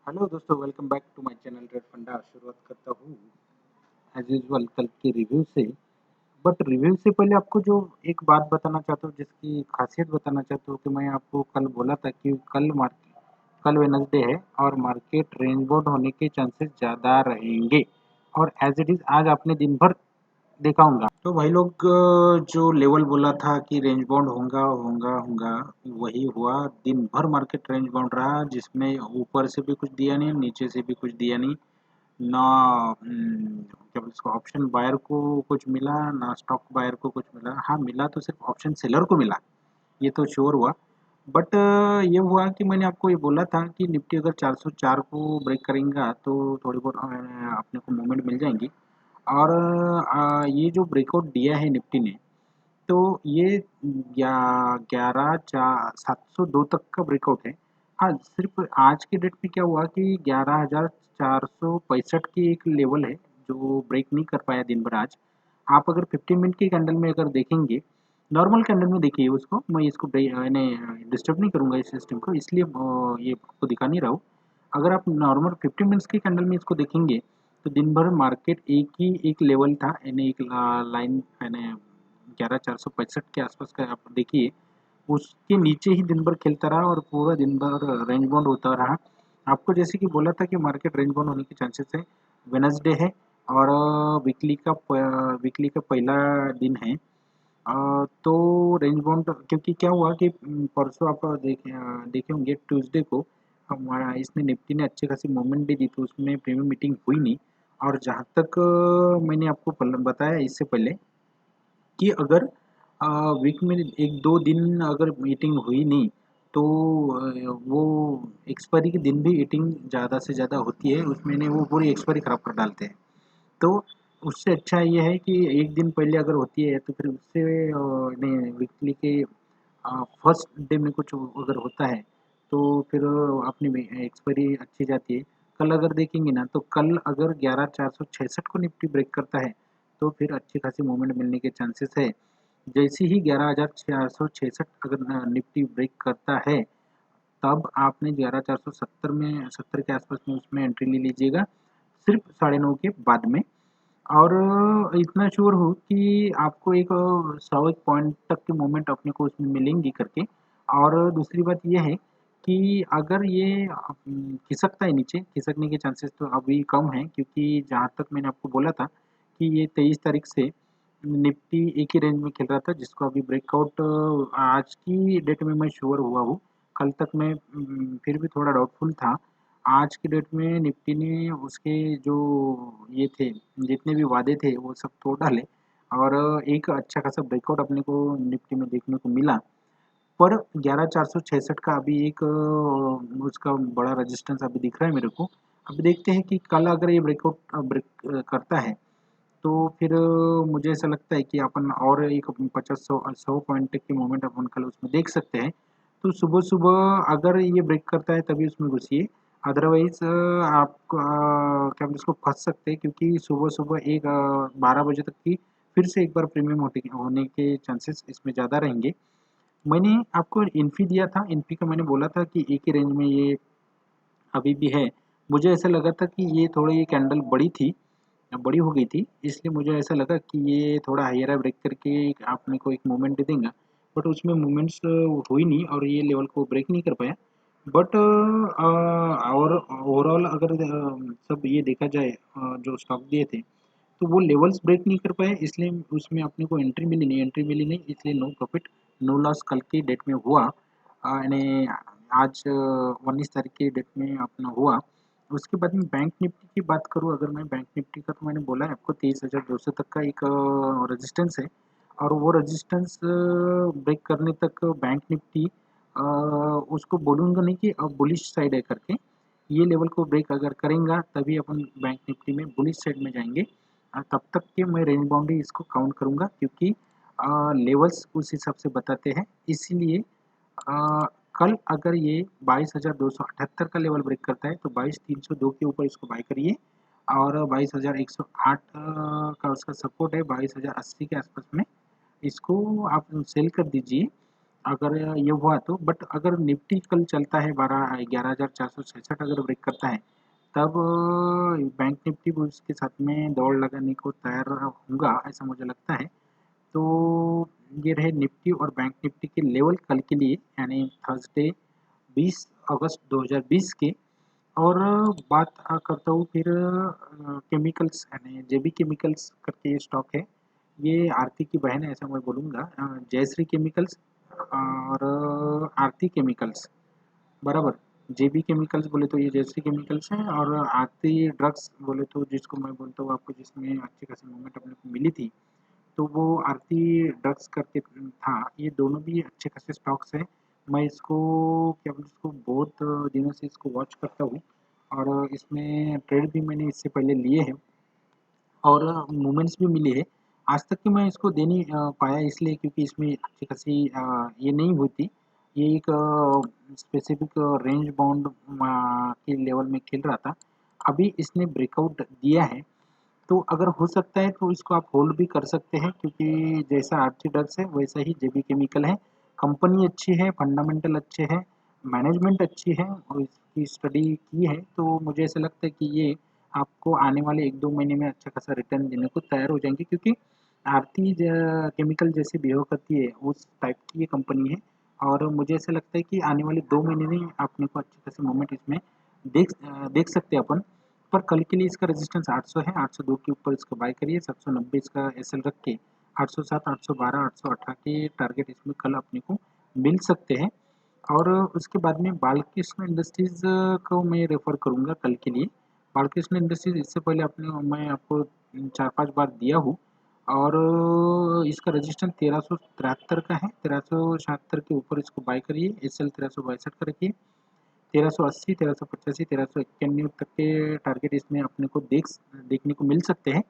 Hello दोस्तों, welcome back to my channel red funda. शुरुआत करता हूँ एज यूजुअल कल के रिव्यू से। बट रिव्यू से पहले आपको जो एक बात बताना चाहता हूँ, जिसकी खासियत बताना चाहता हूँ कि मैं आपको कल बोला था कि कल वेडनेसडे है और मार्केट रेंज बाउंड होने के चांसेस ज़्यादा रहेंगे। और एज इट इज़ आज आपने दिन भर देखा होगा। तो भाई लोग, जो लेवल बोला था कि रेंज बाउंड होगा होगा होगा, वही हुआ। दिन भर मार्केट रेंज बाउंड रहा, जिसमें ऊपर से भी कुछ दिया नहीं, नीचे से भी कुछ दिया नहीं। ना क्या बोलते इसको, ऑप्शन बायर को कुछ मिला, ना स्टॉक बायर को कुछ मिला। हाँ, मिला तो सिर्फ ऑप्शन सेलर को मिला, ये तो श्योर हुआ। बट ये हुआ कि मैंने आपको ये बोला था कि निफ्टी अगर 404 को ब्रेक करेगा तो थोड़ी बहुत अपने को मूवमेंट मिल जाएंगी। और ये जो ब्रेकआउट दिया है निफ्टी ने, तो ये 702 तक का ब्रेकआउट है। हाँ, सिर्फ आज के डेट में क्या हुआ कि 11,465 की एक लेवल है जो ब्रेक नहीं कर पाया दिन भर आज। आप अगर 15 मिनट की कैंडल में अगर देखेंगे, नॉर्मल कैंडल में देखिए उसको, मैं इसको मैंने डिस्टर्ब नहीं करूँगा इस सिस्टम को, इसलिए ये आपको दिखा नहीं रहा हूँ। अगर आप नॉर्मल 15 मिनट्स की कैंडल में इसको देखेंगे, तो दिन भर मार्केट एक ही एक लेवल था, यानी एक लाइन, यानी 11,465 के आसपास का आप देखिए, उसके नीचे ही दिन भर खेलता रहा और पूरा दिन भर रेंज बाउंड होता रहा। आपको जैसे कि बोला था कि मार्केट रेंज बाउंड होने के चांसेस है। वेडनेसडे है और वीकली का पहला दिन है। तो रेंज बाउंड, क्योंकि क्या हुआ कि परसों आप देखे होंगे ट्यूसडे को हमारा इसने निफ्टी ने अच्छी खासी मूवमेंट भी दी, तो उसमें प्रीमियम मीटिंग हुई नहीं। और जहाँ तक मैंने आपको बताया इससे पहले कि अगर वीक में 1-2 दिन अगर मीटिंग हुई नहीं, तो वो एक्सपायरी के दिन भी मीटिंग ज़्यादा से ज़्यादा होती है, उसमें ने वो पूरी एक्सपायरी ख़राब कर डालते हैं। तो उससे अच्छा ये है कि एक दिन पहले अगर होती है तो फिर उससे नहीं, वीकली के फर्स्ट डे में कुछ अगर होता है तो फिर अपनी एक्सपायरी अच्छी जाती है। कल अगर देखेंगे ना, तो कल अगर 11,466 को निफ्टी ब्रेक करता है तो फिर अच्छी खासी मूवमेंट मिलने के चांसेस है। जैसे ही 11,466 अगर निफ्टी ब्रेक करता है, तब आपने 11,470 में 70 के आसपास में उसमें एंट्री ले लीजिएगा, सिर्फ 9:30 के बाद में। और इतना श्योर हो कि आपको एक 100 एक पॉइंट तक की मूवमेंट अपने को उसमें मिलेंगी करके। और दूसरी बात ये है कि अगर ये खिसकता है नीचे, खिसकने के चांसेस तो अभी कम हैं, क्योंकि जहाँ तक मैंने आपको बोला था कि ये 23 तारीख से निफ्टी एक ही रेंज में खेल रहा था, जिसको अभी ब्रेकआउट आज की डेट में मैं श्योर हुआ हूँ। कल तक मैं फिर भी थोड़ा डाउटफुल था। आज की डेट में निफ्टी ने उसके जो ये थे, जितने भी वादे थे वो सब तोड़ डाले और एक अच्छा खासा ब्रेकआउट अपने को निफ्टी में देखने को मिला। पर 11,466 का अभी एक उसका बड़ा रेजिस्टेंस अभी दिख रहा है मेरे को। अभी देखते हैं कि कल अगर ये ब्रेक करता है, तो फिर मुझे ऐसा लगता है कि अपन और एक 50-100 पॉइंट तक की मूवमेंट अपन कल उसमें देख सकते हैं। तो सुबह-सुबह अगर ये ब्रेक करता है तभी उसमें घुसिए, अदरवाइज़ आप क्या बोलते हैं उसको फँस सकते हैं, क्योंकि सुबह-सुबह 12 बजे तक की फिर से एक बार प्रीमियम होने के चांसेस इसमें ज़्यादा रहेंगे। मैंने आपको इन्फी दिया था, इन्फी का मैंने बोला था कि एक ही रेंज में ये अभी भी है। मुझे ऐसा लगा था कि ये थोड़ी ये कैंडल बड़ी हो गई थी, इसलिए मुझे ऐसा लगा कि ये थोड़ा हाइयर ब्रेक करके अपने को एक मूवमेंट दे देगा। बट उसमें मूवमेंट्स हुई नहीं और ये लेवल को ब्रेक नहीं कर पाया। बट और ओवरऑल अगर सब ये देखा जाए, जो स्टॉक दिए थे, तो वो लेवल्स ब्रेक नहीं कर पाए, इसलिए उसमें अपने को एंट्री मिली नहीं, इसलिए नो प्रॉफिट नो लॉस कल की डेट में हुआ। यानी आज 19 तारीख की डेट में अपना हुआ। उसके बाद में बैंक निफ्टी की बात करूँ, अगर मैं बैंक निफ्टी का, तो मैंने बोला है आपको 23,200 तक का एक रेजिस्टेंस है। और वो रेजिस्टेंस ब्रेक करने तक बैंक निफ्टी, उसको बोलूँगा नहीं कि अब बुलिश साइड है करके, ये लेवल को ब्रेक अगर करेगा तभी अपन बैंक निफ्टी में बुलिश साइड में जाएंगे। तब तक के मैं रेंज बाउंड्री इसको काउंट करूँगा, क्योंकि लेवल्स उस हिसाब से बताते हैं। इसीलिए कल अगर ये 22,278 का लेवल ब्रेक करता है तो 22,302 के ऊपर इसको बाय करिए। और 22,108 का उसका सपोर्ट है, 22,080 के आसपास में इसको आप सेल कर दीजिए। अगर ये हुआ तो, बट अगर निफ्टी कल चलता है 11,466 अगर ब्रेक करता है, तब बैंक निफ्टी भी उसके साथ में दौड़ लगाने को तैयार होगा, ऐसा मुझे लगता है। तो ये रहे निफ्टी और बैंक निफ्टी के लेवल कल के लिए, यानी थर्सडे 20 अगस्त 2020 के। और बात करता हूँ फिर केमिकल्स, यानी जेबी केमिकल्स करके ये स्टॉक है। ये आरती की बहन है, ऐसा मैं बोलूँगा। जयश्री केमिकल्स और आरती केमिकल्स, बराबर। जेबी केमिकल्स बोले तो ये जयश्री केमिकल्स है, और आरती ड्रग्स बोले तो जिसको मैं बोलता हूँ आपको, जिसमें अच्छी खासी मूवमेंट अपने को मिली थी, तो वो आरती ड्रग्स करके था। ये दोनों भी अच्छे खासे स्टॉक्स हैं। मैं इसको क्या बोलते, इसको बहुत दिनों से इसको वॉच करता हूँ, और इसमें ट्रेड भी मैंने इससे पहले लिए हैं, और मूवमेंट्स भी मिली है। आज तक कि मैं इसको दे नहीं पाया, इसलिए क्योंकि इसमें अच्छी खासी ये नहीं हुई थी। ये एक स्पेसिफिक रेंज बाउंड के लेवल में खेल रहा था। अभी इसने ब्रेकआउट दिया है, तो अगर हो सकता है तो इसको आप होल्ड भी कर सकते हैं, क्योंकि जैसा आरती ड्रग्स है वैसा ही जेबी केमिकल है। कंपनी अच्छी है, फंडामेंटल अच्छे हैं, मैनेजमेंट अच्छी है, और इसकी स्टडी की है, तो मुझे ऐसा लगता है कि ये आपको आने वाले 1-2 महीने में अच्छा खासा रिटर्न देने को तैयार हो जाएँगे, क्योंकि आरती केमिकल जैसे बिहेव करती है, उस टाइप की ये कंपनी है। और मुझे ऐसा लगता है कि आने वाले 2 महीने में अपने को अच्छी खासी मूवमेंट इसमें देख सकते हैं अपन। पर कल के लिए इसका रेजिस्टेंस 800 है, 802 के ऊपर इसको बाय करिए, 790 इसका एसएल रख के 807, 812, 818 के टारगेट इसमें कल अपने को मिल सकते हैं। और उसके बाद में बालकृष्ण इंडस्ट्रीज़ को मैं रेफ़र करूँगा कल के लिए। बालकृष्ण इंडस्ट्रीज़ इससे पहले अपने मैं आपको 4-5 बार दिया हूँ, और इसका रेजिस्टेंस 1373 का है, 1376 के ऊपर इसको बाय करिए, एसएल 1362 का रखिए। 1380, 1385, 1391 तक के टारगेट इसमें अपने को देखने को मिल सकते हैं।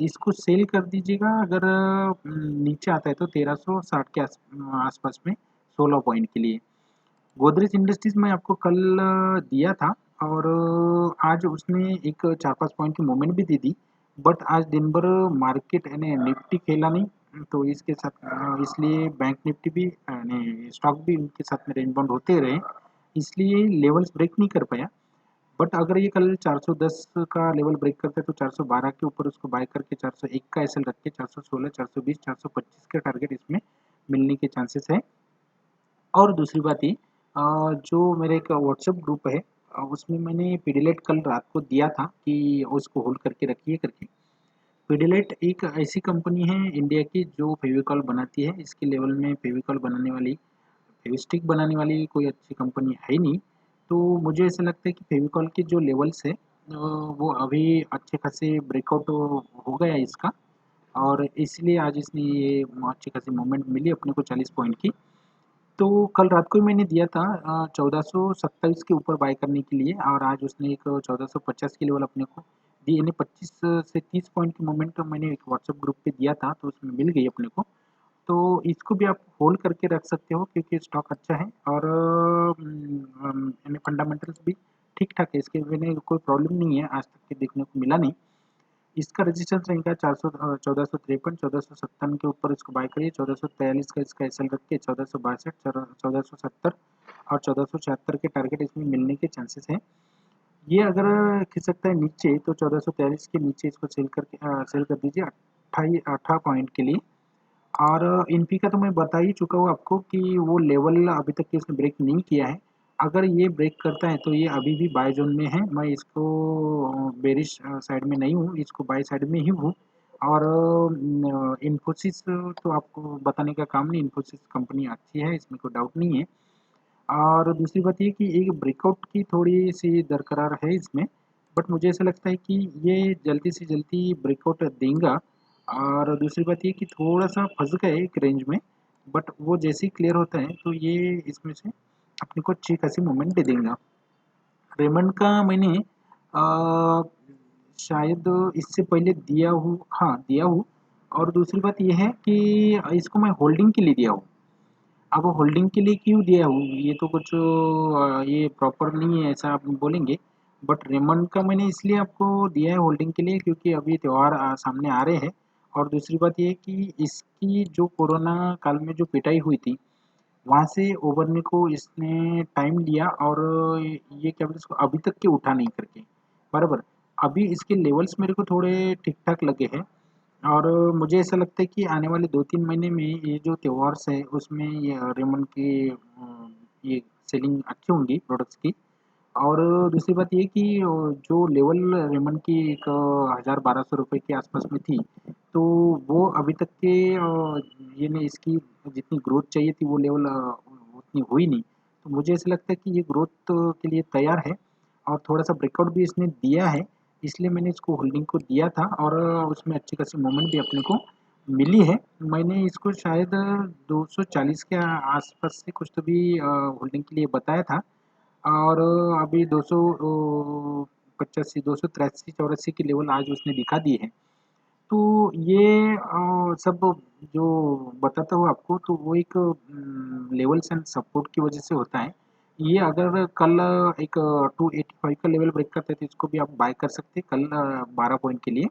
इसको सेल कर दीजिएगा अगर नीचे आता है तो 1360 के आसपास में 16 पॉइंट के लिए। गोदरेज इंडस्ट्रीज में आपको कल दिया था, और आज उसने एक 4-5 पॉइंट की मूवमेंट भी दी थी, बट आज दिन भर मार्केट यानी निफ्टी खेला नहीं, तो इसके साथ इसलिए बैंक निफ्टी भी यानी स्टॉक भी उनके साथ में रेंज बाउंड होते रहे, इसलिए लेवल्स ब्रेक नहीं कर पाया। बट अगर ये कल 410 का लेवल ब्रेक करता है तो 412 के ऊपर उसको बाय करके 401 का एसएल रख के 416, 420, 425 के टारगेट इसमें मिलने के चांसेस है। और दूसरी बात ये, जो मेरे एक व्हाट्सएप ग्रुप है, उसमें मैंने पीडीलेट कल रात को दिया था कि उसको होल्ड करके रखिए करके। पीडीलेट एक ऐसी कंपनी है इंडिया की जो फेविकॉल बनाती है। इसके लेवल में फेविकॉल बनाने वाली, फेविस्टिक बनाने वाली कोई अच्छी कंपनी है नहीं। तो मुझे ऐसा लगता है कि फेविकॉल के जो लेवल्स है, वो अभी अच्छे खासे ब्रेकआउट हो गया है इसका, और इसलिए आज इसने ये अच्छी खासी मूवमेंट मिली अपने को 40 पॉइंट की। तो कल रात को ही मैंने दिया था 1427 के ऊपर बाय करने के लिए, और आज उसने एक 1450 की लेवल अपने को दी, यानी 25 से 30 पॉइंट की मूवमेंट मैंने एक व्हाट्सएप ग्रुप पे दिया था, तो उसमें मिल गई अपने को। तो इसको भी आप होल्ड करके रख सकते हो, क्योंकि स्टॉक अच्छा है, और यानी फंडामेंटल्स भी ठीक ठाक है इसके, मैंने कोई प्रॉब्लम नहीं है आज तक के देखने को मिला नहीं। इसका रेजिस्टेंस रहेगा 1453, 1457 के ऊपर इसको बाय करिए, 1443 का इसका एसएल रख के 1462, 1470 और 1476 के टारगेट इसमें मिलने के चांसेस हैं। ये अगर खिसकता है नीचे तो 1443 के नीचे इसको सेल कर दीजिए 18 पॉइंट के लिए। और इनपी का तो मैं बता ही चुका हूँ आपको कि वो लेवल अभी तक इसने ब्रेक नहीं किया है। अगर ये ब्रेक करता है तो ये अभी भी बाय जोन में है, मैं इसको बेरिश साइड में नहीं हूँ, इसको बाय साइड में ही हूँ। और इन्फोसिस तो आपको बताने का काम नहीं, इन्फोसिस कंपनी अच्छी है, इसमें कोई डाउट नहीं है। और दूसरी बात ये कि एक ब्रेकआउट की थोड़ी-सी दरकरार है इसमें, बट मुझे ऐसा लगता है कि ये जल्दी से जल्दी ब्रेकआउट देगा। और दूसरी बात ये कि थोड़ा-सा फँस गए एक रेंज में, बट वो जैसे ही क्लियर होता है तो ये इसमें से अपने को अच्छी खासी मूवमेंट दे देगा। रेमंड का मैंने शायद इससे पहले दिया हूँ, हाँ, दिया हूँ। और दूसरी बात ये है कि इसको मैं होल्डिंग के लिए दिया हूँ। अब होल्डिंग के लिए क्यों दिया हूँ, ये तो कुछ ये प्रॉपर नहीं है ऐसा आप बोलेंगे। बट रेमंड का मैंने इसलिए आपको दिया है होल्डिंग के लिए, क्योंकि अभी त्योहार सामने आ रहे हैं, और दूसरी बात ये है कि इसकी जो कोरोना काल में जो पिटाई हुई थी, वहाँ से उभरने को इसने टाइम लिया और ये क्या बोलते हैं इसको अभी तक के उठा नहीं करके, बराबर। अभी इसके लेवल्स मेरे को थोड़े ठीक-ठाक लगे हैं और मुझे ऐसा लगता है कि आने वाले 2-3 महीने में ये जो त्योहार्स है उसमें ये रेमंड की ये सेलिंग अच्छी होंगी प्रोडक्ट्स की। और दूसरी बात ये कि जो लेवल रेमंड की एक 1000-1200 रुपए के आसपास में थी, तो वो अभी तक के ये ने इसकी जितनी ग्रोथ चाहिए थी वो लेवल उतनी हुई नहीं। तो मुझे ऐसा लगता है कि ये ग्रोथ के लिए तैयार है और थोड़ा-सा ब्रेकआउट भी इसने दिया है, इसलिए मैंने इसको होल्डिंग को दिया था और उसमें अच्छी खासी मूवमेंट भी अपने को मिली है। मैंने इसको शायद 240 के आसपास से कुछ तो भी होल्डिंग के लिए बताया था और अभी 285 283-84 के लेवल आज उसने दिखा दिए हैं। तो ये सब जो बताता हूँ आपको तो वो एक लेवल्स एंड सपोर्ट की वजह से होता है। ये अगर कल एक 285 का लेवल ब्रेक करता है तो इसको भी आप बाय कर सकते हैं कल 12 पॉइंट के लिए।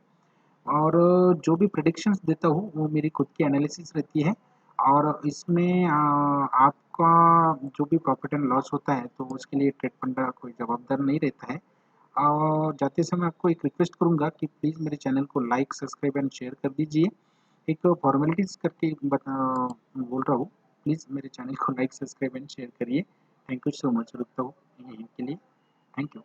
और जो भी प्रेडिक्शंस देता हूँ वो मेरी खुद की एनालिसिस रहती है और इसमें आपका जो भी प्रॉफिट एंड लॉस होता है तो उसके लिए ट्रेड फंडर कोई जवाबदार नहीं रहता है। और जाते समय आपको एक रिक्वेस्ट करूँगा कि प्लीज़ मेरे चैनल को लाइक, सब्सक्राइब एंड शेयर कर दीजिए। एक फॉर्मेलिटीज़ करके बोल रहा हूँ, प्लीज़ मेरे चैनल को लाइक, सब्सक्राइब एंड शेयर करिए। थैंक यू सो मच रुकता हूँ यहीं के लिए। Thank you.